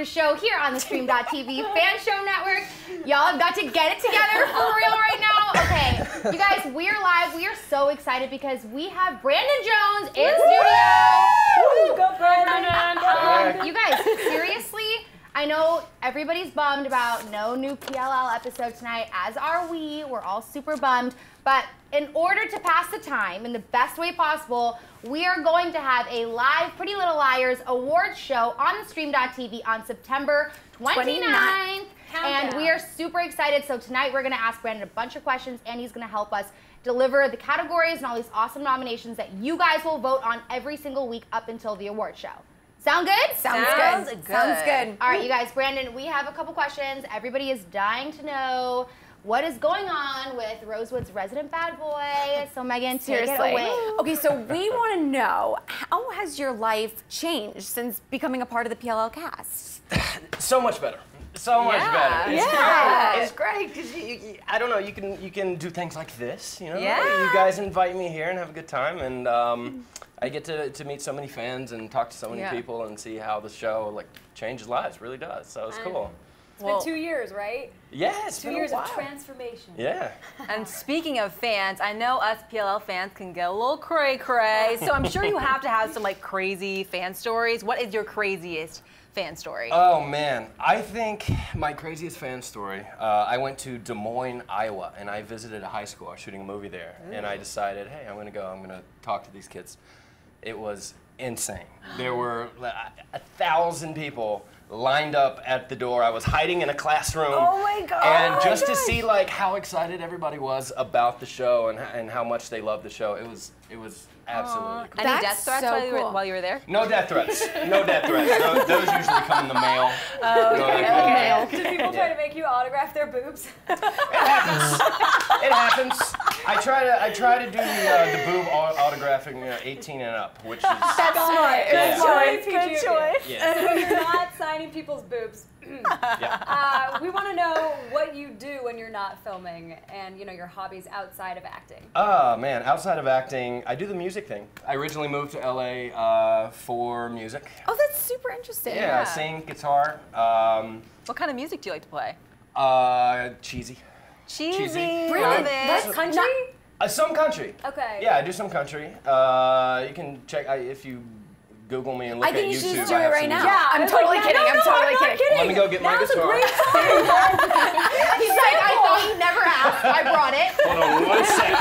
Show here on the Streamtv Fan Show Network. Y'all have got to get it together for real right now. Okay, you guys, we're live. We are so excited because we have Brandon Jones in studio. Go Brandon! You guys, seriously, I know everybody's bummed about no new PLL episode tonight, as are we. We're all super bummed. But in order to pass the time in the best way possible, we are going to have a live Pretty Little Liars awards show on the Stream.tv on September 29th. And we are super excited. So tonight we're going to ask Brandon a bunch of questions, and he's going to help us deliver the categories and all these awesome nominations that you guys will vote on every single week up until the award show. Sound good? Sounds good. Sounds good. All right, you guys, Brandon, we have a couple questions. Everybody is dying to know what is going on with Rosewood's resident bad boy. So Megan, take it away. Okay, so we want to know, how has your life changed since becoming a part of the PLL cast? So much better. So much better. It's It's great because I don't know. You can do things like this. You know. Yeah. You guys invite me here and have a good time, and I get to meet so many fans and talk to so many people and see how the show like changes lives. It really does. So it's cool. It's been 2 years, right? Yeah, it's 2 years of transformation. Yeah. And speaking of fans, I know us PLL fans can get a little cray-cray, so I'm sure you have to have some like crazy fan stories. What is your craziest fan story? Oh man, I think my craziest fan story, I went to Des Moines, Iowa, and I visited a high school. I was shooting a movie there, and I decided, hey, I'm gonna talk to these kids. It was insane. There were 1,000 people lined up at the door. I was hiding in a classroom. Oh my God! And just to see like how excited everybody was about the show and how much they loved the show, it was absolutely cool. Any death threats while you were there? No death threats. No death threats. Those usually come in the mail. Did people try to make you autograph their boobs? It happens. It happens. I try to do the boob autographing 18 and up, which is That's smart. Good choice. Good choice. Yeah. So when you're not signing people's boobs, we want to know what you do when you're not filming, and your hobbies outside of acting. Oh man, outside of acting, I do the music thing. I originally moved to LA for music. Oh, that's super interesting. Yeah, I sing guitar. What kind of music do you like to play? Cheesy. Cheesy. Brandon, That's country? Some country. Okay. Yeah, I do some country. You can check if you Google me and look at YouTube. I think you should just do it right now. music. Yeah, I'm totally kidding. I'm totally kidding. Let me go get my guitar. Now's a great time. He's like, I thought he never asked. I brought it. Hold on 1 second.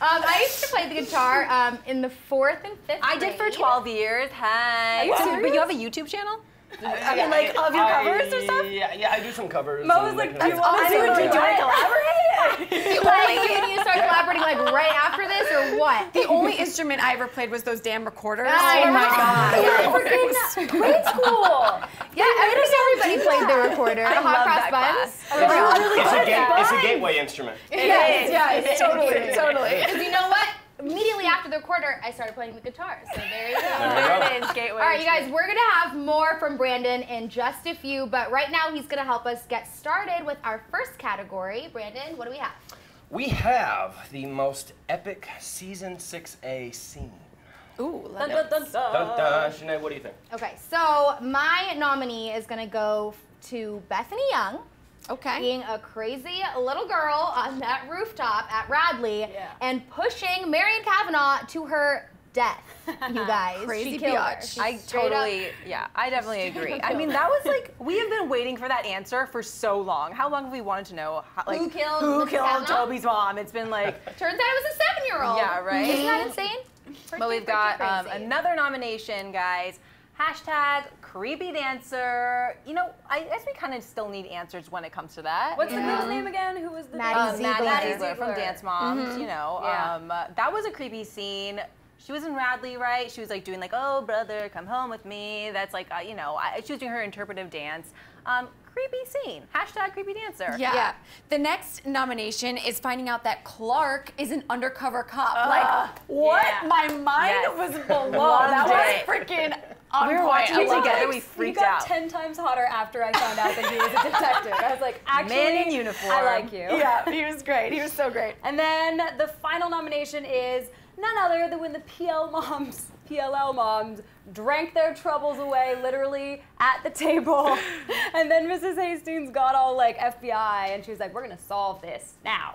I used to play the guitar in the 4th and 5th grade. I did for 12 years. Hey. But you have a YouTube channel? I mean, like, of your covers or stuff? Yeah, I do some covers. Mo was like, do you want to Do you want to Like, collaborate? when you start collaborating like right after this, or what? The only instrument I ever played was those damn recorders. Oh my God. Grade school. Everybody played the recorder. I Hot love cross that buns. It's a gateway instrument. Yes, totally. Because you know what? Immediately after the recorder, I started playing the guitar. So there you go. There it is, gateway. All right, you guys, we're going to have more from Brandon in just a few, but right now he's going to help us get started with our first category. Brandon, what do we have? We have the most epic season 6A scene. Ooh, Dun, dun, dun, dun. Dun, dun. Sinead, what do you think? Okay, so my nominee is going to go to Bethany Young. Okay. Being a crazy little girl on that rooftop at Radley and pushing Marion Kavanaugh to her death, you guys. Crazy she killed her. biatch. She I definitely agree. I mean, that was like, we have been waiting for that answer for so long. How long have we wanted to know? Who killed Kavanaugh? Toby's mom? It's been like... Turns out it was a 7-year-old. Yeah, right? Isn't that insane? But we've got another nomination, guys. Hashtag creepy dancer. You know, I guess we kind of still need answers when it comes to that. What's the girl's name again? Who was the Maddie Ziegler from Dance Moms, you know. That was a creepy scene. She was in Radley, right? She was like doing like, oh, brother, come home with me. That's like, you know, she was doing her interpretive dance. Creepy scene. Hashtag creepy dancer. Yeah. The next nomination is finding out that Clark is an undercover cop. Like, what? Yeah. My mind was blown. That was freaking We were watching it together. We freaked you got out. 10 times hotter after I found out that he was a detective. I was like, actually, Man in uniform. I like you. Yeah, he was great. He was so great. And then the final nomination is none other than when the PLL moms drank their troubles away literally at the table. And then Mrs. Hastings got all like FBI and she was like, we're gonna solve this now.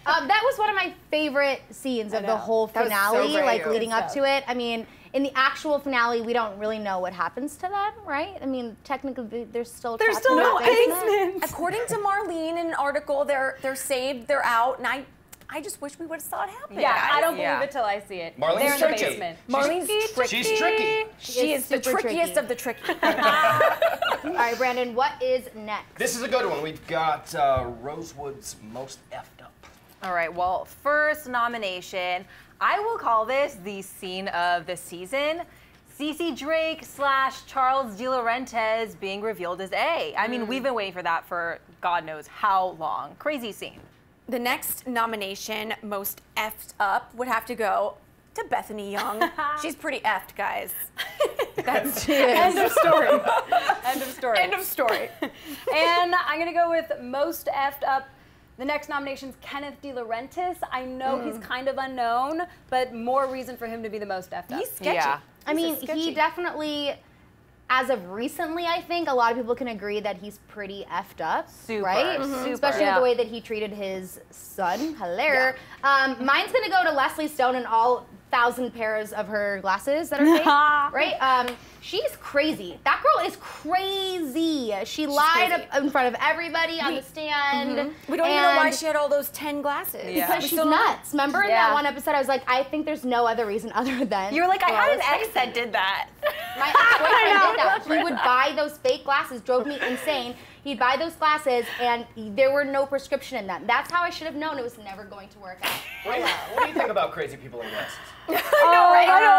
That was one of my favorite scenes of the whole That was so finale, great. like Good leading up stuff. to it. I mean, in the actual finale, we don't really know what happens to them, right? I mean, technically, they're still trapped still in no that basement. According to Marlene in an article, they're saved, they're out, and I just wish we would have saw it happen. Yeah, guys. I don't believe it till I see it. Marlene's They're in the tricky. basement. Marlene's tricky. She's tricky. She is the super trickiest tricky. of the tricky. All right, Brandon, what is next? This is a good one. We've got Rosewood's most effed up. All right, well, first nomination, I will call this the scene of the season. Cece Drake / Charles DiLaurentis being revealed as A. I mean, we've been waiting for that for God knows how long. Crazy scene. The next nomination, most effed up, would have to go to Bethany Young. She's pretty effed, guys. That's End of story. End of story. End of story. And I'm gonna go with most effed up. The next nomination's Kenneth DiLaurentis. I know he's kind of unknown, but more reason for him to be the most effed up. He's sketchy. Yeah. I mean, He's sketchy. he definitely, as of recently, I think a lot of people can agree that he's pretty effed up, Super, right? super. Especially Yeah. the way that he treated his son. Hilarious. Mine's gonna go to Leslie Stone and all 1,000 pairs of her glasses that are fake, right? She's crazy. That girl is crazy. She lied crazy. in front of everybody on the stand. We don't even know why and- she had all those 10 glasses. Yeah. Because We she's still don't know. nuts. Remember in Yeah. that one episode, I was like, I think there's no other reason other than. You were like, I had an Laura's ex that did that. My ex-boyfriend did that. He would buy those fake glasses, drove me insane. He'd buy those glasses, and there were no prescription in them. That's how I should have known it was never going to work out. What do you think about crazy people in glasses? I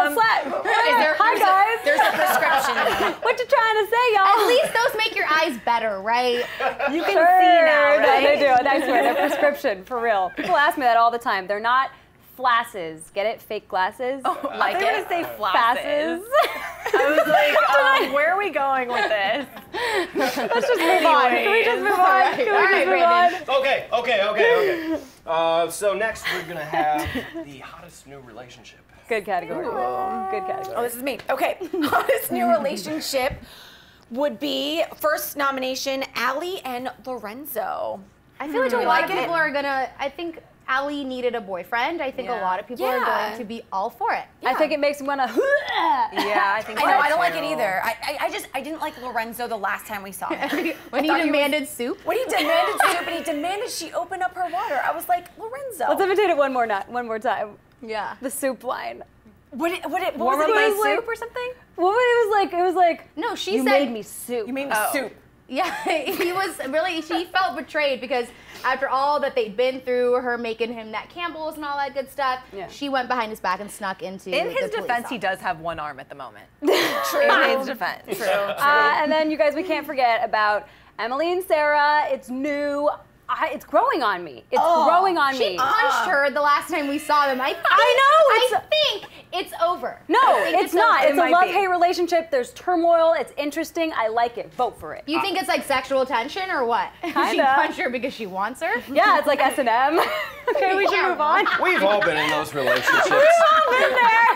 know, flat. Hi guys. There's a prescription. What you trying to say, y'all? At least those make your eyes better, right? You can see now, No, right? they do. I swear, they're prescription, for real. People ask me that all the time. They're not flasses. Get it? Fake glasses? Like it. I was gonna say Fasses. I was like, where are we going with this? Let's just move on. Can we just move on? Can we All right, just move on? Brandon. Okay. So next we're gonna have the hottest new relationship. Good category. Good category. Oh, this is me. Okay. Hottest new relationship would be first nomination, Allie and Lorenzo. I feel like a lot like of it? people are gonna. I think Allie needed a boyfriend. I think a lot of people are Yeah. going to be all for it. I think it makes me want to. Yeah, I think I so know, I don't like too. it either. I didn't like Lorenzo the last time we saw him. When he thought he demanded soup. When he demanded soup and he demanded she open up her water, I was like, Lorenzo. Let's imitate it one more time. Yeah. The soup line. What was Warm it up my again? soup or something? Well, it was like. No, she You said. made me soup. You made me soup. Yeah, he was really, she felt betrayed because after all that they'd been through, her making him that Campbell's and all that good stuff, Yeah. she went behind his back and snuck into In the his police defense, he office. does have one arm at the moment. True. In his defense. And then you guys, we can't forget about Emily and Sarah. It's new. It's growing on me. It's growing on She me. punched her the last time we saw them. I think it's over. No, I think it's not. over. It's a might be. love-hate relationship. There's turmoil. It's interesting. I like it. Vote for it. You think it's like sexual tension or what? She Kinda. punched her because she wants her? Yeah, it's like S&M. Okay, we should Yeah. move on. We've all been in those relationships.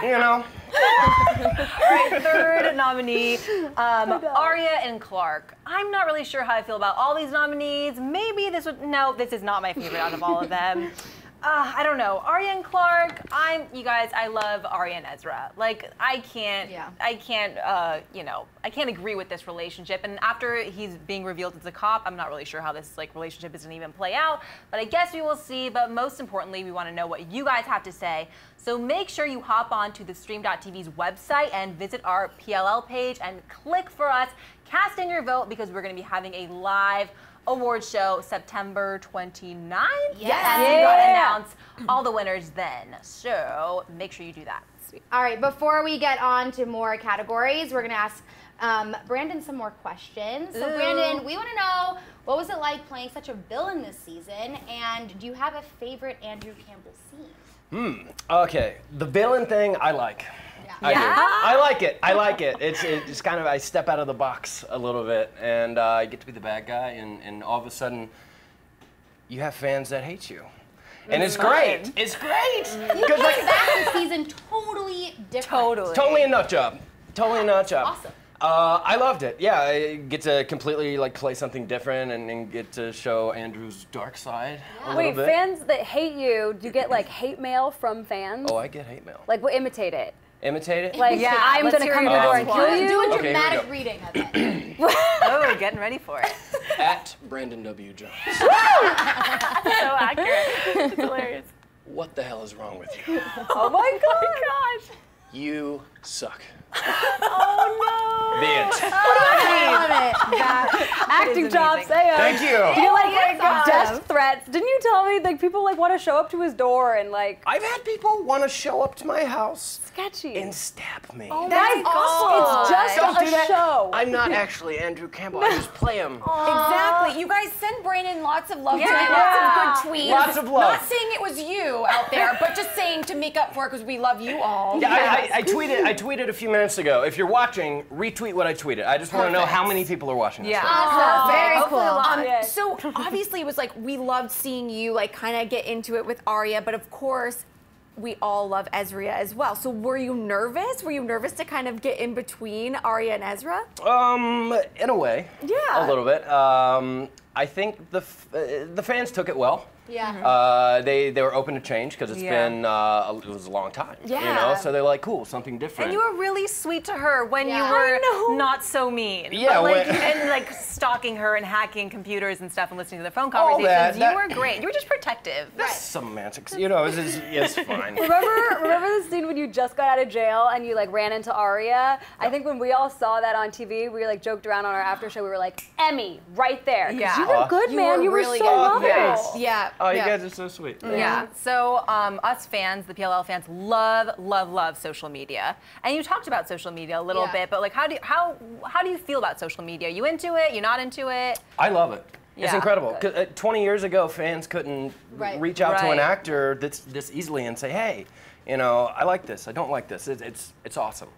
You know. All right, third nominee, Aria and Clark. I'm not really sure how I feel about all these nominees. Maybe this would, no, this is not my favorite out of all of them. I don't know. Aria and Clark, you guys, I love Aria and Ezra. Like, I can't agree with this relationship. And after he's being revealed as a cop, I'm not really sure how this relationship is gonna even play out. But I guess we will see. But most importantly, we want to know what you guys have to say. So make sure you hop on to the Stream.tv's website and visit our PLL page and click for us. Cast in your vote because we're gonna be having a live award show September 29th. Yes. And we gotta announce all the winners then. So make sure you do that. All right, before we get on to more categories, we're going to ask Brandon some more questions. So, Brandon, we want to know, what was it like playing such a villain this season? And do you have a favorite Andrew Campbell scene? Okay, the villain thing I like. I do. I like it. I like it. It's kind of, I step out of the box a little bit, and I get to be the bad guy, and all of a sudden, you have fans that hate you. And it's great. It's great. You came back this season totally different. Totally a nut job. Totally a nut job. Awesome. I loved it. Yeah, I get to completely like play something different and get to show Andrew's dark side a little bit. Wait, fans that hate you, do you get like hate mail from fans? Oh, I get hate mail. Like, well, imitate it. Imitate it? Like, I'm let's gonna hear come to your the door and best kill one. you. Do a Okay, here we dramatic go. reading of it. Oh, getting ready for it. At Brandon W. Jones. So accurate. It's hilarious. What the hell is wrong with you? Oh my gosh. You suck. Oh The end. Acting chops, say it. Thank you. You like death threats. Didn't you tell me like people like want to show up to his door and like I've had people want to show up to my house sketchy? and stab me. Oh my God. It's just Don't a do that. show. I'm not actually Andrew Campbell. I just play him. Exactly. You guys send Brandon lots of love Yeah. tonight, lots of good tweets. Lots of love. Not saying it was you out there, but just saying to make up for it because we love you all. Yeah, I tweeted a few minutes ago. If you're watching, retweet what I tweeted. I just want to know how many people are watching this. Yeah. Awesome. Very Hopefully a cool. lot. So obviously it was like we loved seeing you like kind of get into it with Aria, but of course we all love Ezra as well. So were you nervous? Were you nervous to kind of get in between Aria and Ezra? In a way. Yeah. A little bit. I think the fans took it well. Yeah. They were open to change because it's been it was a long time. You know, so they're like, cool, something different. And you were really sweet to her when Yeah. you were not so mean. Yeah, But, like, when- and like stalking her and hacking computers and stuff and listening to their phone All conversations. that- You were great. You were just protective. That's semantics. You know, it's fine. Remember the scene when you just got out of jail and you like ran into Aria? I think when we all saw that on TV, we like joked around on our after show. We were like, Emmy, right there. 'Cause Yeah. you were good, man. You were really so good. lovable. Yes. Yeah. Oh, you yeah. guys are so sweet. Yeah. So us fans, the PLL fans, love social media. And you talked about social media a little Yeah. bit, but like how do you feel about social media? You into it? You not into it? I love it. It's Yeah. incredible. 'Cause, 20 years ago, fans couldn't Right. reach out to an Right. actor this easily and say, hey, you know, I like this, I don't like this. It's awesome.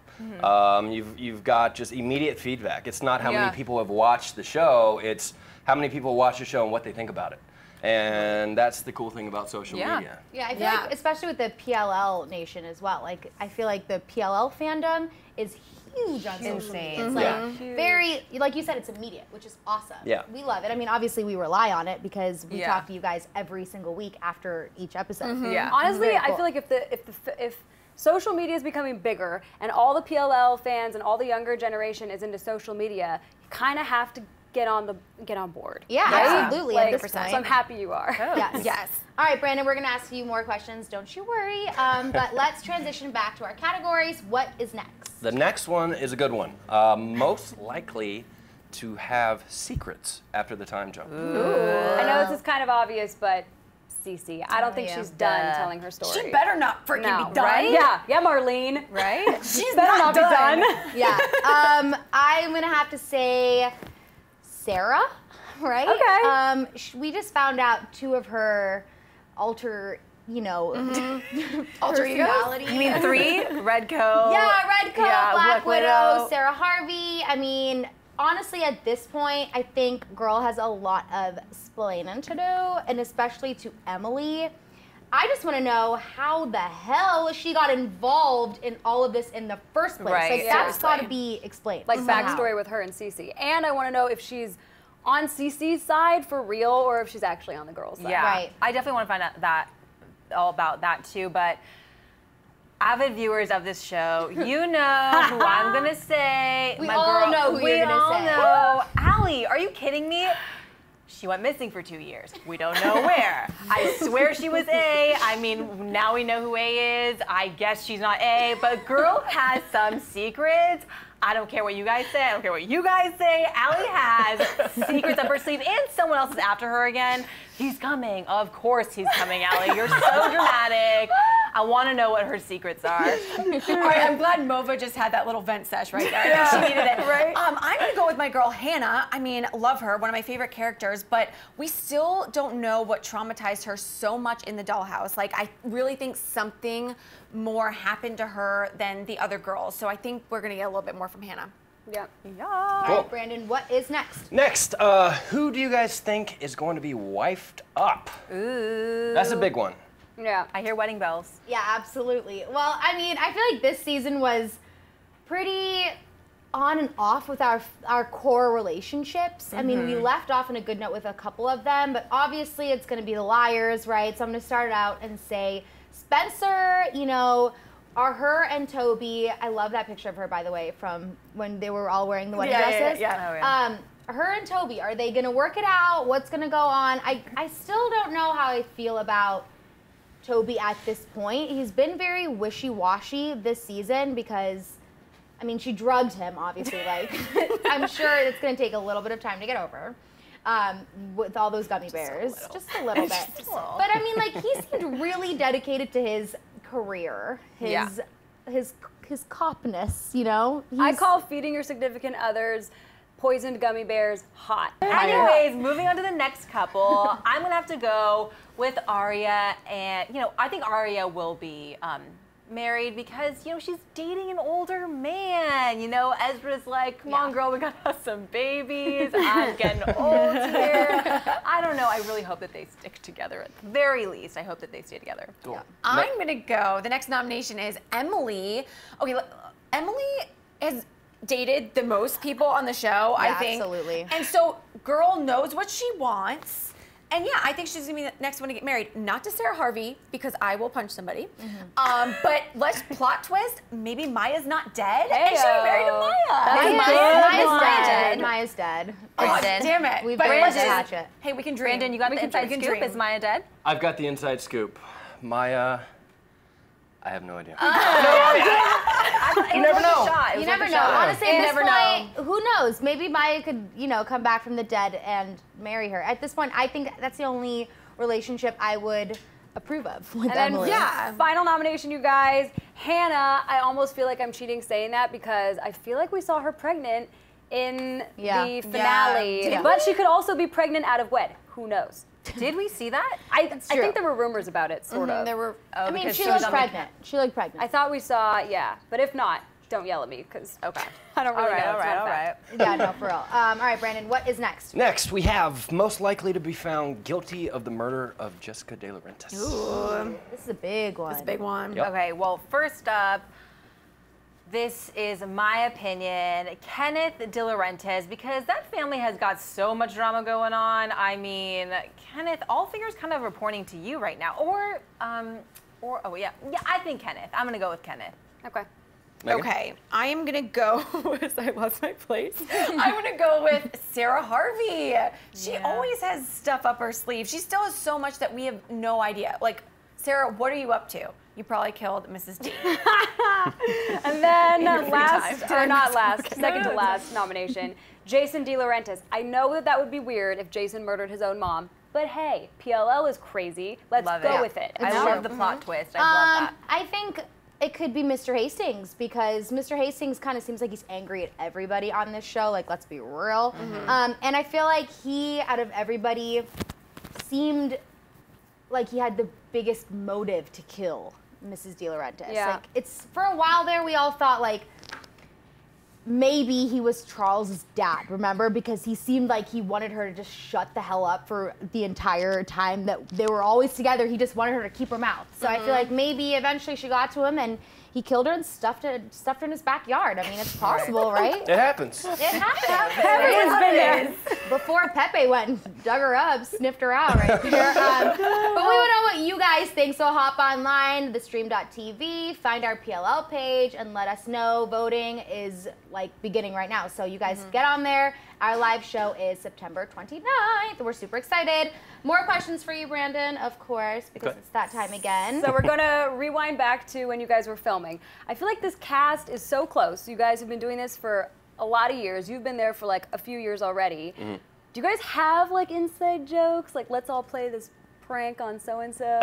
You've got just immediate feedback. It's not how Yeah. many people have watched the show, it's how many people watch the show and what they think about it. And that's the cool thing about social media. Yeah, I feel like, especially with the PLL nation as well, like, I feel like the PLL fandom is huge on social media. It's like Yeah. very, like you said, it's immediate, which is awesome. Yeah. We love it. I mean, obviously we rely on it because we Yeah. talk to you guys every single week after each episode. Yeah. Honestly, Very I cool. feel like if social media is becoming bigger and all the PLL fans and all the younger generation is into social media, you kind of have to get on board. Yeah, right? absolutely, Like, at this point. So I'm happy you are. Yes. Yes. All right, Brandon, we're going to ask you more questions. Don't you worry. But let's transition back to our categories. What is next? The next one is a good one. Most likely to have secrets after the time jump. I know this is kind of obvious, but Cece, I don't think yeah. she's done telling her story. She better not freaking be done. Right? Yeah, Marlene. Right? She's better not be done. Yeah. I'm going to have to say Sarah, right? Okay. We just found out two of her alter personalities. You mean 3? Red Coat. Yeah, Red Coat, Yeah, Black Widow, Sarah Harvey. I mean, honestly, at this point, I think Girl has a lot of splaining to do, and especially to Emily. I just want to know how the hell she got involved in all of this in the first place. Right. Like, that's Seriously. got to be explained. Like somehow. backstory with her and Cece. And I want to know if she's on Cece's side for real or if she's actually on the girls' side. Yeah. Right. I definitely want to find out all about that too, but avid viewers of this show, you know who I'm gonna say. We My all girl, know who you're gonna all say. know. Allie, are you kidding me? She went missing for 2 years. We don't know where. I swear she was A. I mean, now we know who A is. I guess she's not A, but girl has some secrets. I don't care what you guys say. I don't care what you guys say. Allie has secrets up her sleeve, and someone else is after her again. He's coming. Of course he's coming, Allie. You're so dramatic. I want to know what her secrets are. All right, I'm glad Mova just had that little vent sesh right there. I think she needed it. Right? I'm gonna go with my girl Hanna. I mean, love her, one of my favorite characters, but we still don't know what traumatized her so much in the dollhouse. Like, I really think something more happened to her than the other girls. So I think we're gonna get a little bit more from Hanna. Yeah. All Cool. right, Brandon, what is next? Next, who do you guys think is going to be wifed up? Ooh. That's a big one. Yeah. I hear wedding bells. Yeah, absolutely. Well, I mean, I feel like this season was pretty on and off with our core relationships. I mean, we left off on a good note with a couple of them, but obviously it's going to be the liars, right? So I'm going to start out and say Spencer, you know, are her and Toby, I love that picture of her, by the way, from when they were all wearing the wedding dresses. Oh, yeah. Her and Toby, are they going to work it out? What's going to go on? I still don't know how I feel about Toby at this point. He's been very wishy-washy this season because, I mean, she drugged him, obviously. Like, I'm sure it's going to take a little bit of time to get over with all those gummy bears. Just a little bit. But, I mean, like, he seemed really dedicated to his career, his copness, you know? I call feeding your significant others poisoned gummy bears hot. Anyways, moving on to the next couple, I'm gonna have to go with Aria, and you know, I think Aria will be married because you know she's dating an older man. You know, Ezra's like, come on, girl, we gotta have some babies. I'm getting old here. I don't know. I really hope that they stick together. At the very least, I hope that they stay together. Cool. Yeah. I'm gonna go. The next nomination is Emily. Okay, Emily has dated the most people on the show, I think. Absolutely. And so, girl knows what she wants. And yeah, I think she's gonna be the next one to get married. Not to Sarah Harvey, because I will punch somebody. But let's plot twist. Maybe Maya's not dead, and she'll be married to Maya. Maya's dead. Oh, damn it. We've But buried let's the just- hatchet. Hey, we can dream. Brandon, you got the inside scoop. dream. Is Maya dead? I've got the inside scoop. Maya, I have no idea. You never know. You never know. Honestly, at this point, who knows? Maybe Maya could, you know, come back from the dead and marry her. At this point, I think that's the only relationship I would approve of with Emily. Yeah, final nomination, you guys. Hanna, I almost feel like I'm cheating saying that because I feel like we saw her pregnant in the finale. Yeah. But she could also be pregnant out of wed. Who knows? Did we see that? I think there were rumors about it, sort of. There were. I mean, because she she was looked on the- pregnant. She looked pregnant. I thought we saw, yeah. But if not, don't yell at me, because Okay. I don't really know. All It's not a right. fact. Yeah, no, for real. All right, Brandon, what is next? Next, we have most likely to be found guilty of the murder of Jessica de Laurentiis. This is a big one. It's a big one. Yep. Okay, well, first up, this is my opinion, Kenneth de Laurentiis, because that family has got so much drama going on. I mean, Kenneth, all fingers kind of are pointing to you right now. Or oh yeah, I think Kenneth. I'm gonna go with Kenneth. Okay. Megan? Okay, I am gonna go with, I lost my place. I'm gonna go with Sarah Harvey. She always has stuff up her sleeve. She still has so much that we have no idea. Like, Sarah, what are you up to? You probably killed Mrs. D. And then last, or not last, second to last nomination, Jason de Laurentiis. I know that would be weird if Jason murdered his own mom, but hey, PLL is crazy. Let's go with it. I It's love true. the plot twist. I love that. I think it could be Mr. Hastings because Mr. Hastings kind of seems like he's angry at everybody on this show. Like, let's be real. And I feel like he, out of everybody, seemed like he had the biggest motive to kill Mrs. de Laurentiis. Yeah. Like, it's for a while there, we all thought like maybe he was Charles's dad. Remember, because he seemed like he wanted her to just shut the hell up for the entire time that they were always together. He just wanted her to keep her mouth. So I feel like maybe eventually she got to him and he killed her and stuffed her in his backyard. I mean, it's possible, right? It happens. It happens. Everyone's been there. Before Pepe went and dug her up, sniffed her out right there. But we want to know what you guys think, so hop online, thestream.tv, find our PLL page, and let us know. Voting is like beginning right now, so you guys get on there. Our live show is September 29th. We're super excited. More questions for you, Brandon, of course, because it's that time again. So we're gonna rewind back to when you guys were filming. I feel like this cast is so close. You guys have been doing this for a lot of years. You've been there for like a few years already. Do you guys have like inside jokes? Like, let's all play this prank on so-and-so?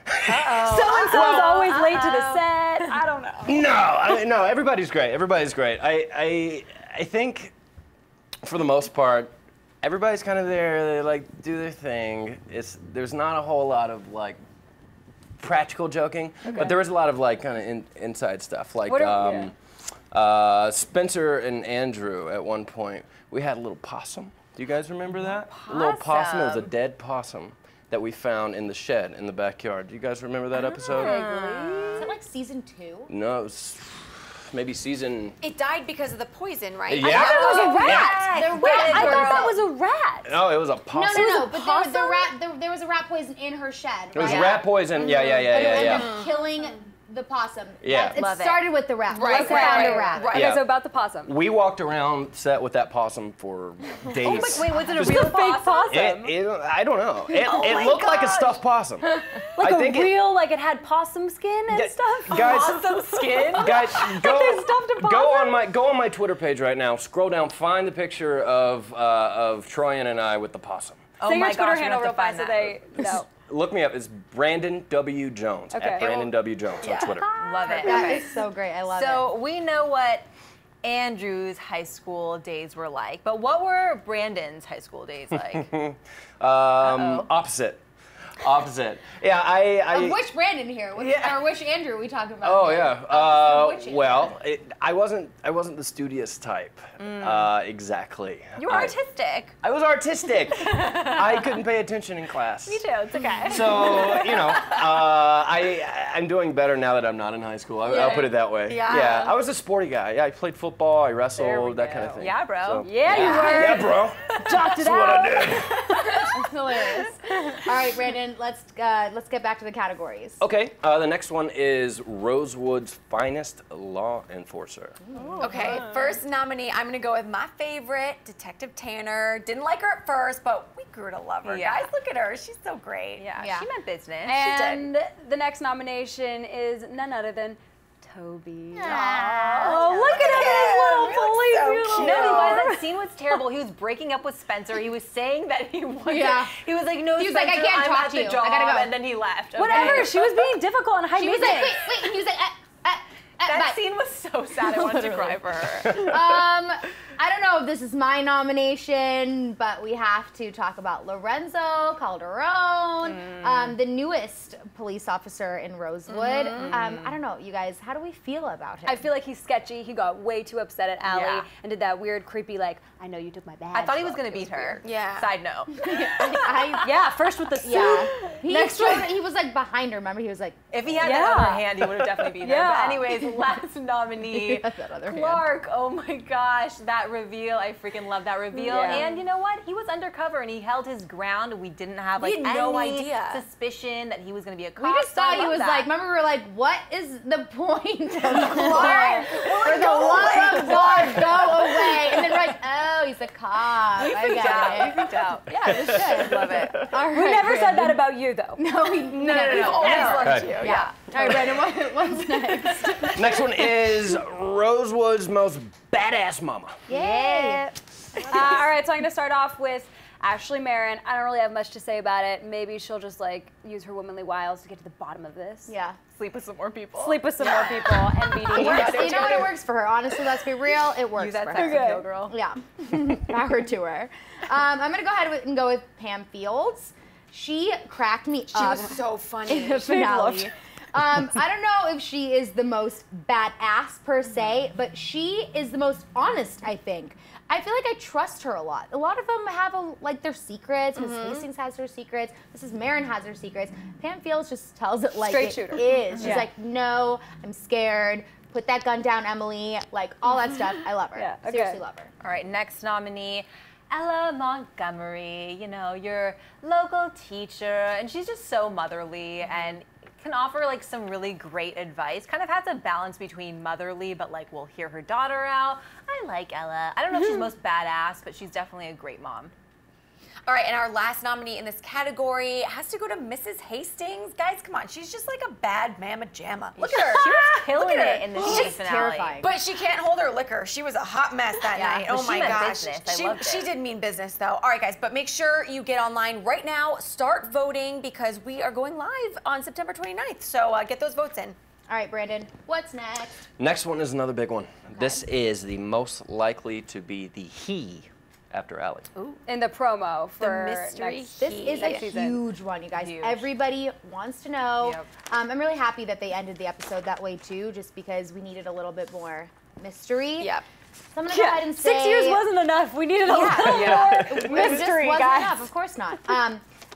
So-and-so's always late to the set. I don't know. No, everybody's great. Everybody's great. I think, for the most part, everybody's kind of there. They like do their thing. There's not a whole lot of like practical joking, but there is a lot of like kind of inside stuff. Like Spencer and Andrew at one point, we had a little possum. Do you guys remember that? A little possum. It was a dead possum that we found in the shed in the backyard. Do you guys remember that episode? Is it like season 2? No, it was maybe season. It died because of the poison, right? Yeah. I thought it was a rat. Yeah. Wait, I thought that was a rat. No, it was a possum. No, but there was a rat poison in her shed. It was rat poison. Yeah. And then killing the possum. Yeah. It started with the rat. Right, Melissa found a rat. Right. Okay, so about the possum. We walked around set with that possum for days. Oh my, wait, was it a Just real a fake possum? I don't know. It looked like a stuffed possum. Like I think real, like it had possum skin and stuff? Guys, Possum skin? Guys, they stuffed a possum? go on my Twitter page right now. Scroll down, find the picture of Troian and I with the possum. Oh Say my your Twitter gosh, handle we real have to find fast so they know. Look me up. It's Brandon W. Jones Okay. at Brandon W. Jones on Twitter. Love it. That Okay. is so great. I love it. So we know what Andrew's high school days were like, but what were Brandon's high school days like? Opposite. Yeah, Of which Brandon here? Or which Andrew are we talking about? Oh here? yeah. Which Andrew? Well, I wasn't the studious type. Exactly. You were artistic. I was artistic. I couldn't pay attention in class. Me too, it's okay. So I'm doing better now that I'm not in high school. I'll put it that way. Yeah. I was a sporty guy. Yeah, I played football. I wrestled, that kind of thing. Yeah, bro. So, Yeah, you were. yeah, bro. Chopped it That's what out. I did. That's hilarious. All right, Brandon, let's get back to the categories. Okay, the next one is Rosewood's finest law enforcer. Okay, first nominee, I'm gonna go with my favorite, Detective Tanner. Didn't like her at first, but we grew to love her. Yeah. Guys, look at her. She's so great. Yeah, she meant business. And the next nomination is none other than Toby. Oh, look at him, his little police uniform. No, you guys, that scene was terrible. He was breaking up with Spencer. He was saying that he wasn't. Yeah. He was like, no, He was Spencer, like, I can't I'm talk at to the you. job. I gotta go. And then he left. Okay. Whatever, she was being difficult and high She was maintenance. like, wait. He was like, That bye. scene was so sad. I wanted to cry for her. I don't know if this is my nomination, but we have to talk about Lorenzo Calderon, the newest police officer in Rosewood. I don't know, you guys, how do we feel about him? I feel like he's sketchy. He got way too upset at Allie Yeah. and did that weird, creepy, like, I know you took my badge. I thought he was look. going to beat her. Yeah. Side note. Yeah, first with the suit. Yeah. He was like behind her, remember? He was like, If he had Yeah. that other hand, he would have definitely beaten her. Yeah. But anyways, last nominee, had that other hand. Clark. Oh my gosh, that reveal. I freaking love that reveal. Yeah. And you know what? He was undercover and he held his ground. We didn't have like had no any idea. suspicion that he was going to be a cop. we just so I thought he love was that. like, remember we were like, what is the point of Clark? For the love of God, go away. And then we're like, oh, he's a cop. I freaked get out. it. We freaked out. Yeah, it was good. Love it. All right, We never said that Brandon. about you, though. No, we never. no. Always Yeah. loved you. Yeah. All right, Brandon, what's next? Next one is Rosewood's most badass mama. Yay. All right, so I'm going to start off with Ashley Marin. I don't really have much to say about it. Maybe she'll just like use her womanly wiles to get to the bottom of this. Yeah. Sleep with some more people. Sleep with some more people. NBD. You know what? It works for her. Honestly, let's be real. It works Use that for sex her. appeal, girl. Yeah. Power to her. I'm going to go ahead and go with Pam Fields. She cracked me She up was so in funny. the finale. I don't know if she is the most badass per se, but she is the most honest, I think. I feel like I trust her a lot. A lot of them have their secrets. Mrs. Hastings has her secrets. Mrs. Marin has her secrets. Pam Fields just tells it like Straight it shooter. is. She's Yeah. like, no, I'm scared. Put that gun down, Emily. Like all that stuff. I love her. Yeah, okay. Seriously love her. All right, next nominee, Aria Montgomery. You know, your local teacher, and she's just so motherly and can offer like some really great advice. Kind of has a balance between motherly, but like will hear her daughter out. I like Ella. I don't know if she's most badass, but she's definitely a great mom. All right, and our last nominee in this category has to go to Mrs. Hastings. Guys, come on, she's just like a bad mamma jamma. Look at her. She was killing Look at it her. in the She's season finale. terrifying. But she can't hold her liquor. She was a hot mess that night. but Oh she my meant gosh. business. I loved it. She did mean business though. All right, guys, but make sure you get online right now. Start voting because we are going live on September 29th. So get those votes in. All right, Brandon, what's next? Next one is another big one. This is the most likely to be the he after Allie. In the promo for mystery next, This is a next season. huge one, you guys. Huge. Everybody wants to know. Yep. I'm really happy that they ended the episode that way too, just because we needed a little bit more mystery. Yep. So I'm gonna go ahead and say 6 years wasn't enough. We needed a little more it just mystery, wasn't guys. enough. Of course not.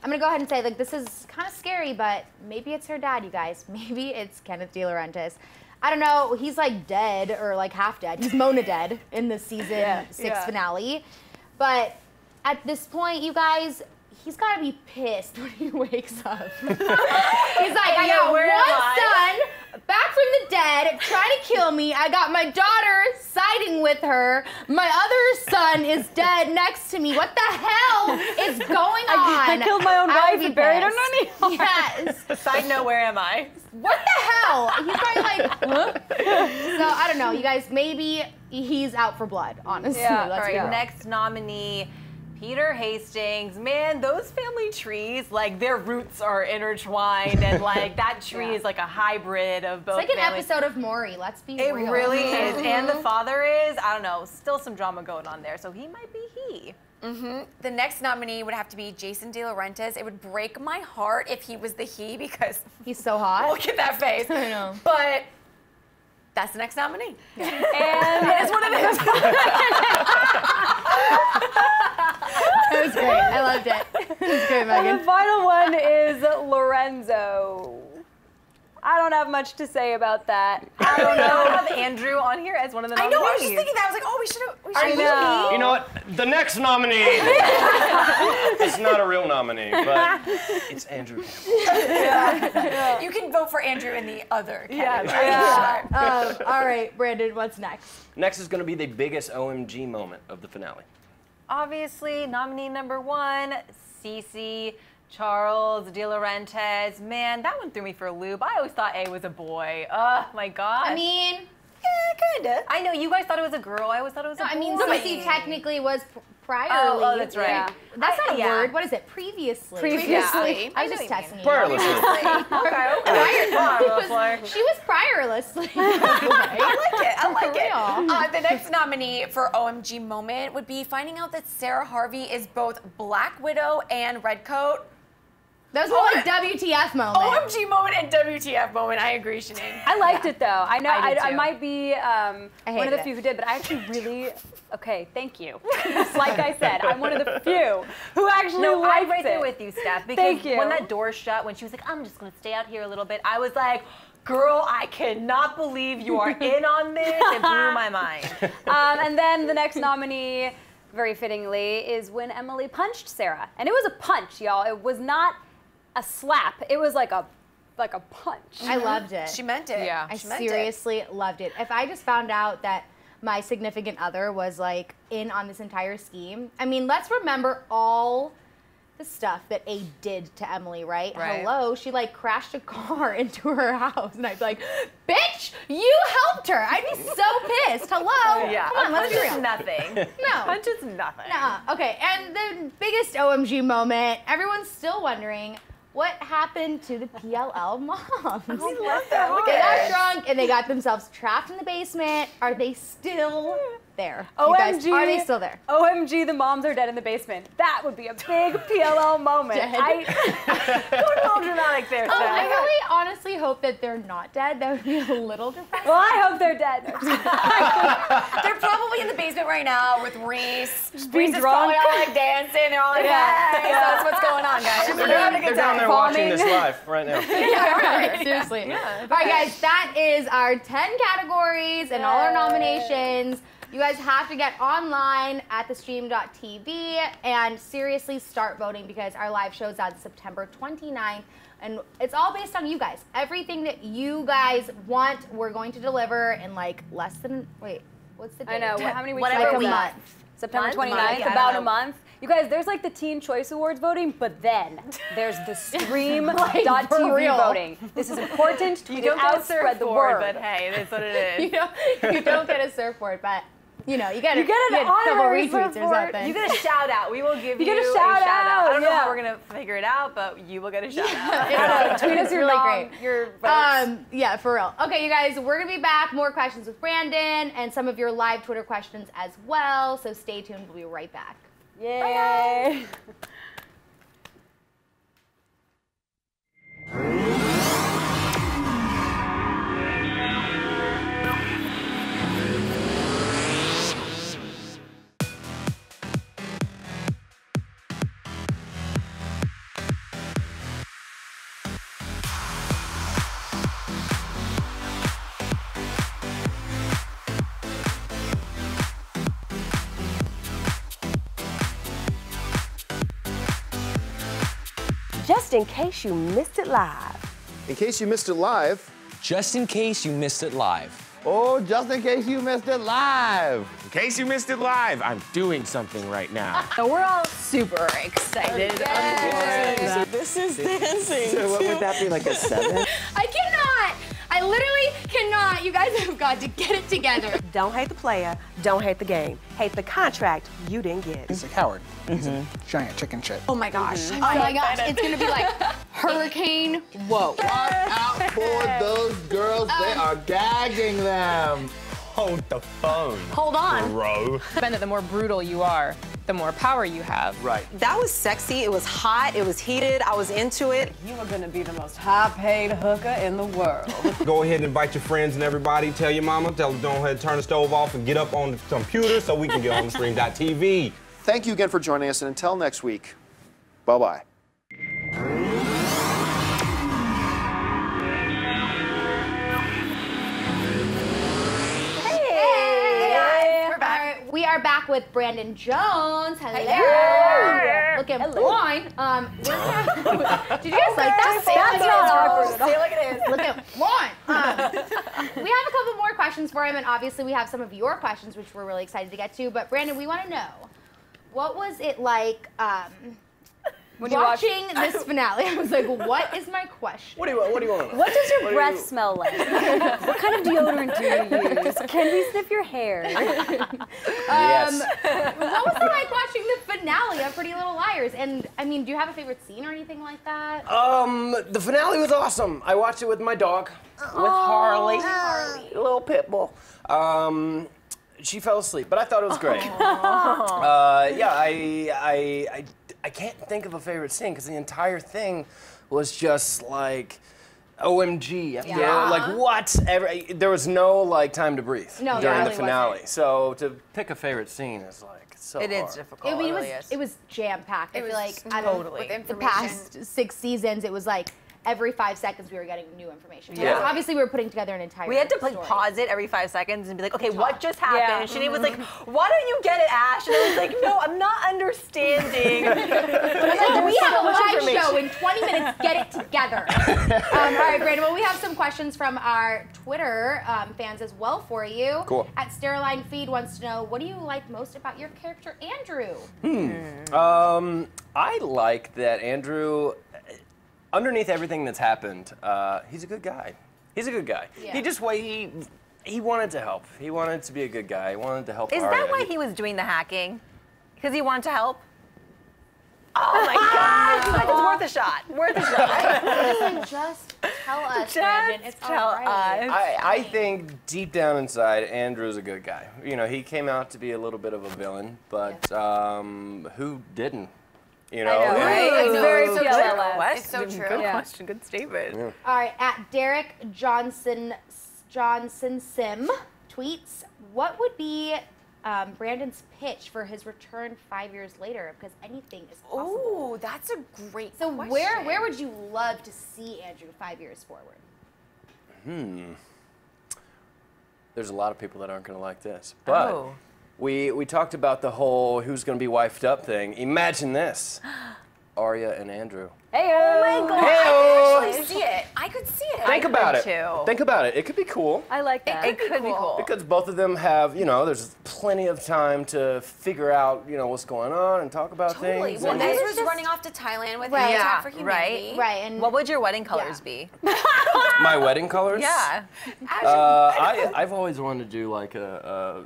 I'm gonna go ahead and say, like, this is kind of scary, but maybe it's her dad, you guys. Maybe it's Kenneth DiLaurentis. I don't know. He's like dead or like half dead. He's Mona dead in the season 6 finale, but at this point, you guys, he's got to be pissed when he wakes up. He's like, I got where am one son back from the dead trying to kill me. I got my daughter siding with her. My other son is dead next to me. What the hell is going on? I killed my own I wife would be and buried her pissed. underneath. Yes. Side note, where am I? What the hell? He's probably like, huh? So I don't know, you guys. Maybe he's out for blood. Honestly, Yeah, let's All be right, real. next nominee, Peter Hastings. Man, those family trees, like their roots are intertwined, and like that tree is like a hybrid of both. It's like an families. episode of Maury. Let's be It real. really is, and the father is. I don't know, still some drama going on there, so he might be he. The next nominee would have to be Jason DiLaurentis. It would break my heart if he was the he because He's so hot. look at that face. I know. But that's the next nominee. And That's what it is. It was great. I loved it. It was great, And Megan. the final one is Lorenzo. I don't have much to say about that. I don't I know. have Andrew on here as one of the I nominees. know, I was just thinking that. I was like, oh, we should Are you You know what? The next nominee is not a real nominee, but it's Andrew Campbell. You can vote for Andrew in the other Yeah, category. yeah. All right, Brandon, what's next? Next is going to be the biggest OMG moment of the finale. Obviously, nominee number 1, Cece Charles DiLaurentis. Man, that one threw me for a loop. I always thought A was a boy. Oh my gosh. I mean, Kinda. I know you guys thought it was a girl. I always thought it was no, a boy. I mean, Cece technically was priorly. Oh, that's right. Yeah. That's not a Yeah. word. What is it? Previously. Previously. I was I just know testing you. Prayerlessly. She was priorlessly. I like it. real. The next nominee for OMG moment would be finding out that Sarah Harvey is both Black Widow and Redcoat. That was more like WTF moment. OMG moment and WTF moment. I agree, Sinead. I liked it though. I know I did I too. might be one of hated the it. few who did, but I actually really okay. Thank you. Like I said, I'm one of the few who actually No, I'm liked right there it. with you, Steph. Because Thank you. when that door shut, when she was like, I'm just going to stay out here a little bit, I was like, girl, I cannot believe you are in on this. It blew my mind. And then the next nominee, very fittingly, is when Emily punched Sarah, and it was a punch, y'all. It was not a slap. It was like a punch. I loved it. She meant it. Yeah. I She meant it. seriously loved it. If I just found out that my significant other was like in on this entire scheme, I mean, let's remember all the stuff that A did to Emily, right? Right. Hello, she like crashed a car into her house, and I'd be like, bitch, you helped her. I'd be so pissed. Hello. Yeah. Come on, let's be Punch is real. nothing. No. Punch is nothing. Okay, and the biggest OMG moment, everyone's still wondering, what happened to the PLL moms? I love that. Look They at got her. drunk and they got themselves trapped in the basement. Are they still there? You guys, OMG. are they still there? OMG, the moms are dead in the basement. That would be a big PLL moment. Dead? Don't go dramatic there, Oh, I Steph. really honestly hope that they're not dead. That would be a little depressing. Well, I hope they're dead. They're probably in the basement right now with Reese. being Reese is drunk. probably all like dancing. They're all like, Yeah. hey. So that's what's going on, guys. They're having a They're good down time. there watching this Bombing. live right now. Seriously. All right, guys, that is our 10 categories and all our nominations. You guys have to get online at the stream.tv and seriously start voting because our live show is on September 29th. And it's all based on you guys. Everything that you guys want, we're going to deliver in like less than, wait, what's the date? I know. How many weeks Whatever Like a left is week. that? month. September Month? 29th, Yeah, about a month. You guys, there's like the Teen Choice Awards voting, but then there's the Stream.tv real. voting. This is important. You Tweet don't it get out, a spread the surfboard, word. but hey, that's what it is. You don't get a surfboard, but you know, you get a an couple honorary retweets or surfboard. something. You get a shout out. We will give you get a a shout shout out. I don't know yeah. how we're gonna figure it out, but you will get a shout out. Tweet us your really nom, great. your votes. Yeah, for real. Okay, you guys, we're gonna be back. More questions with Brandon and some of your live Twitter questions as well. So stay tuned. We'll be right back. Yay! Just in case you missed it live. In case you missed it live. Just in case you missed it live. Oh, just in case you missed it live. In case you missed it live, I'm doing something right now. So we're all super excited. This is dancing. So what would that be, like a 7? I cannot. I literally cannot. You guys have got to get it together. Don't hate the player, don't hate the game. Hate the contract you didn't get. He's a coward. He's a giant chicken shit. Oh my gosh. Oh my gosh, it's gonna be like hurricane. Whoa. Watch out for those girls. They are gagging them. Hold the phone. Hold on. Bro. The more brutal you are, the more power you have. Right. That was sexy, it was hot, it was heated, I was into it. You are gonna be the most high-paid hooker in the world. Go ahead and invite your friends and everybody. Tell your mama, tell her, go ahead and turn the stove off and get up on the computer so we can get on the Stream.tv. Thank you again for joining us, and until next week, bye-bye. We are back with Brandon Jones. Hello. Looking fine. Did you guys like that? That's not awkward. Say it like it is. Looking fine. We have a couple more questions for him, and obviously we have some of your questions, which we're really excited to get to. But Brandon, we want to know, what was it like watching this finale? I was like, what is my question? What do you want to know? What does your breath smell like? What kind of deodorant do you use? Can we sniff your hair? Yes. What was it like watching the finale of Pretty Little Liars? And I mean, do you have a favorite scene or anything like that? The finale was awesome. I watched it with my dog, with Harley, a little pit bull. She fell asleep, but I thought it was great. Yeah, I can't think of a favorite scene because the entire thing was just like, OMG. Yeah. Like what? There was no like time to breathe during the really finale. wasn't. So to pick a favorite scene is like so It hard. is difficult. I mean, really is. it was jam-packed. I feel like I totally. don't know, the past 6 seasons, it was like every 5 seconds we were getting new information. Yeah. Obviously, we were putting together an entire We had to like story. pause it every 5 seconds and be like, okay, what just happened? Yeah. And Sinead was like, why don't you get it, Ash? And I was like, no, I'm not understanding. Well, we have a live show in 20 minutes. Get it together. All right, Brandon. Well, we have some questions from our Twitter fans as well for you. Cool. At Steriline Feed wants to know, what do you like most about your character, Andrew? I like that Andrew, underneath everything that's happened, he's a good guy. He's a good guy. Yeah. He wanted to help. He wanted to be a good guy. He wanted to help Is Aria. that why he was doing the hacking? Because he wanted to help? Oh my God! He's like, it's worth a shot. Worth a shot. Just tell us, Brandon. It's tell all right. us. I think deep down inside, Andrew's a good guy. You know, he came out to be a little bit of a villain, but who didn't? You know, I know, right? It's very so PLLAS. It's so true. Good Yeah. question. Good statement. Yeah. All right, at Derek Johnson Sim tweets, what would be Brandon's pitch for his return 5 years later? Because anything is possible. Oh, that's a great So question. where would you love to see Andrew 5 years forward? There's a lot of people that aren't going to like this, but Oh. we talked about the whole who's going to be wifed up thing. Imagine this. Aria and Andrew. Hey, oh my God! I could actually see it. I could see it. Think about it. too. Think about it. It could be cool. I like that. It could be cool. Because both of them have, you know, there's plenty of time to figure out, you know, what's going on and talk about Totally. things. Well, and- Ezra's running off to Thailand with Right. Habitat for Yeah, Humanity. right. And What would your wedding colors be? My wedding colors? Yeah. I've always wanted to do like a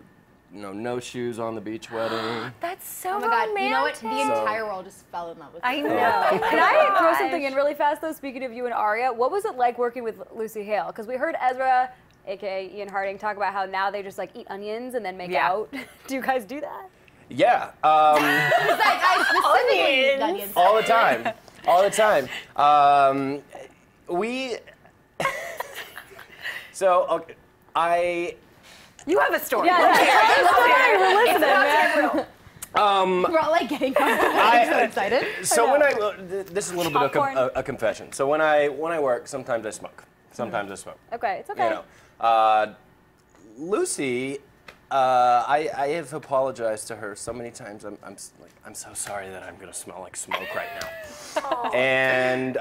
you know, no shoes on the beach wedding. That's so oh my God, romantic. you know what? The entire world just fell in love with I you. know. Can I throw something in really fast though? Speaking of you and Aria, what was it like working with Lucy Hale? Because we heard Ezra, aka Ian Harding, talk about how now they just like eat onions and then make out. Do you guys do that? Yeah. It's like, I specifically onions. All the time. All the time. We. So, okay, You have a story. Yeah, we're listening, man. We're all like getting I'm so excited. So when this is a little bit of a confession. So when I work, sometimes I smoke. Sometimes I smoke. Okay, it's okay. You know, Lucy, I have apologized to her so many times. I'm so sorry that I'm gonna smell like smoke right now. And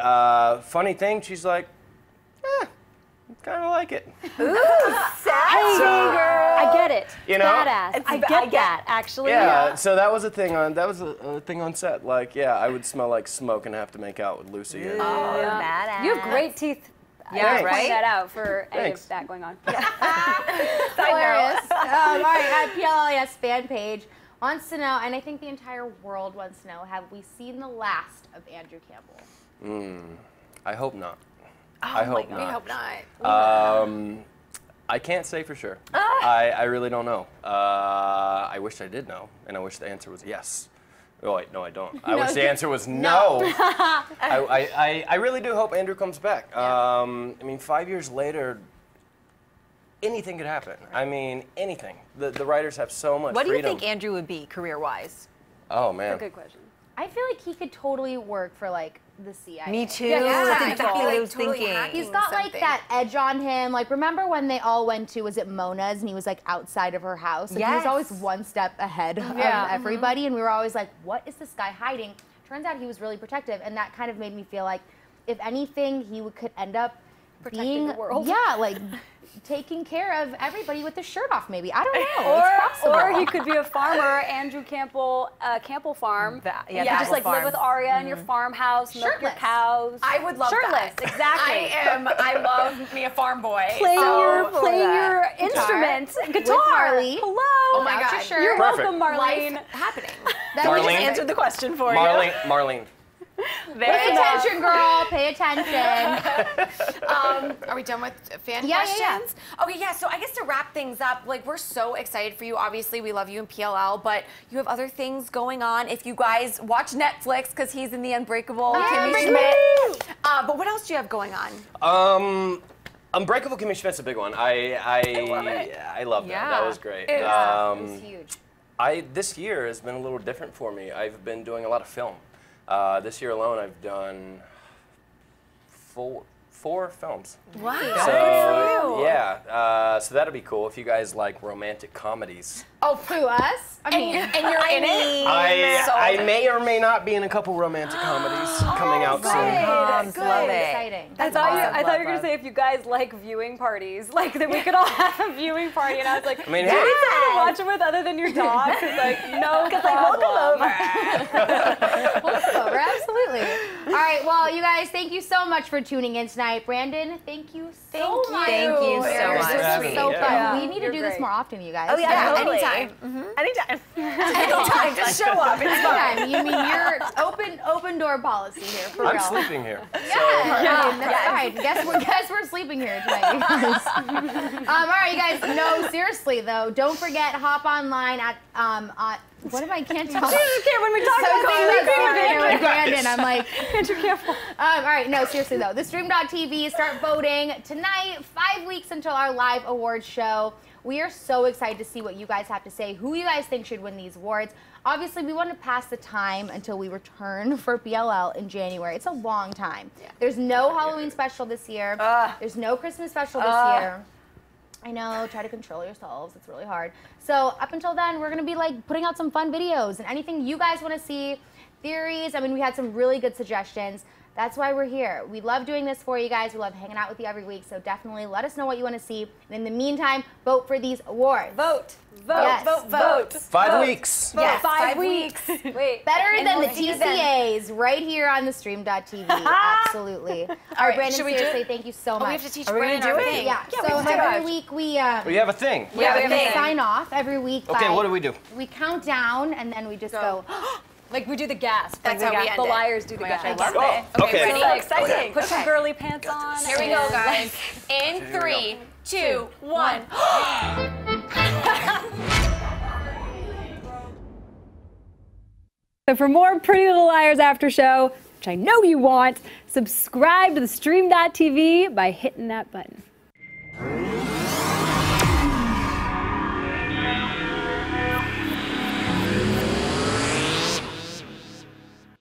funny thing, she's like, kind of like it. Ooh, sassy girl. I get it. You know? Badass. I get that, actually. Yeah, so that was a thing on set. Like, yeah, I would smell like smoke and have to make out with Lucy. And, Badass. You have great teeth. Yeah, I right? point that out for any Thanks. of that going on. Hilarious. All right, at PLLAS fan page wants to know, and I think the entire world wants to know, have we seen the last of Andrew Campbell? I hope not. Oh I hope my, not. we hope not. I can't say for sure. I really don't know. I wish I did know, and I wish the answer was yes. Oh, wait, no, I don't. I wish the answer was no. I really do hope Andrew comes back. I mean, 5 years later, anything could happen. I mean, anything. The writers have so much What do you freedom. think Andrew would be career-wise? Oh, man. That's a good question. I feel like he could totally work for like the CIA. Me too. Yeah, That's exactly. what I Like, was totally thinking. hacking He's got like something. that edge on him. Like, remember when they all went to, was it Mona's, and he was like outside of her house? Like, he was Yes. always one step ahead of everybody, and we were always like, what is this guy hiding? Turns out he was really protective, and that kind of made me feel like, if anything, he could end up Protecting the world. Yeah, like taking care of everybody with his shirt off, maybe. I don't know. It's possible. Or he could be a farmer, Andrew Campbell, Campbell Farm. You could just like live with Aria in your farmhouse, milk your Shirtless. cows. I would love Shirtless, that. exactly. I love me a farm boy. Playing so your instrument, guitar. Marley. Hello. Oh my God. You're Perfect. welcome, Marlene. Life happening. That We we just Marlene. answered the question for Marlene. Pay attention, girl. Pay attention. Are we done with fan Yeah, questions? yeah, Okay, yeah, so I guess to wrap things up, like, we're so excited for you. Obviously, we love you in PLL, but you have other things going on. If you guys watch Netflix, because he's in the Unbreakable Kimmy Schmidt. But what else do you have going on? Unbreakable Kimmy Schmidt's a big one. I love that. Yeah. That was great. It was huge. This year has been a little different for me. I've been doing a lot of film. This year alone, I've done four films. Wow. So yeah, so that'll be cool if you guys like romantic comedies. Oh, who, us? I mean, And you're in it? I may or may not be in a couple romantic comedies coming out soon. Moms love it. exciting. I thought you were gonna say if you guys like viewing parties, like that we could all have a viewing party, and I was like, I mean, do you hey. need someone to watch it with other than your dog? Because like, no problem. We'll come over, absolutely. All right, well, you guys, thank you so much for tuning in tonight. Brandon, thank you so much. Thank you so You're much. so sweet. So fun. Yeah. We need to You're do this great. more often, you guys. Oh yeah, totally. Anytime. Anytime. Anytime, just show up. It's fine. Anytime. You mean your open door policy here, for I'm real. sleeping here. That's fine. Guess we're sleeping here tonight, you guys. All right, you guys. No, seriously though, don't forget, hop online at what am I can't tell. When we talk about Brandon, I'm like. Andrew Campbell. All right, no, seriously though, the Stream.tv, start voting tonight. 5 weeks until our live awards show. We are so excited to see what you guys have to say, who you guys think should win these awards. Obviously, we want to pass the time until we return for PLL in January. It's a long time. There's no Halloween special this year. There's no Christmas special this year. I know, try to control yourselves. It's really hard. So up until then, we're gonna be like putting out some fun videos and anything you guys wanna see, theories. I mean, we had some really good suggestions. That's why we're here. We love doing this for you guys. We love hanging out with you every week. So definitely let us know what you wanna see. And in the meantime, vote for these awards. Vote. Vote. Yes. Vote. Vote. 5 weeks. Yes. 5 weeks. Wait. Better than the TCAs right here on the Stream.tv. Absolutely. All right, Brandon, should we do seriously, it? thank you so much. We have to teach Are we gonna Brandon do our it? thing. Yeah, so every week we We have a thing. We have a we thing. sign off every week. Okay, by, what do we do? We count down and then we just go. Like we do the gasp. That's like how we end the it. liars do the gasp. I love Oh, it. okay. Ready? So Exciting. Put your girly pants on. Here we go, and- guys. In 3, 2, 1. So for more Pretty Little Liars after show, which I know you want, subscribe to the Stream.tv by hitting that button.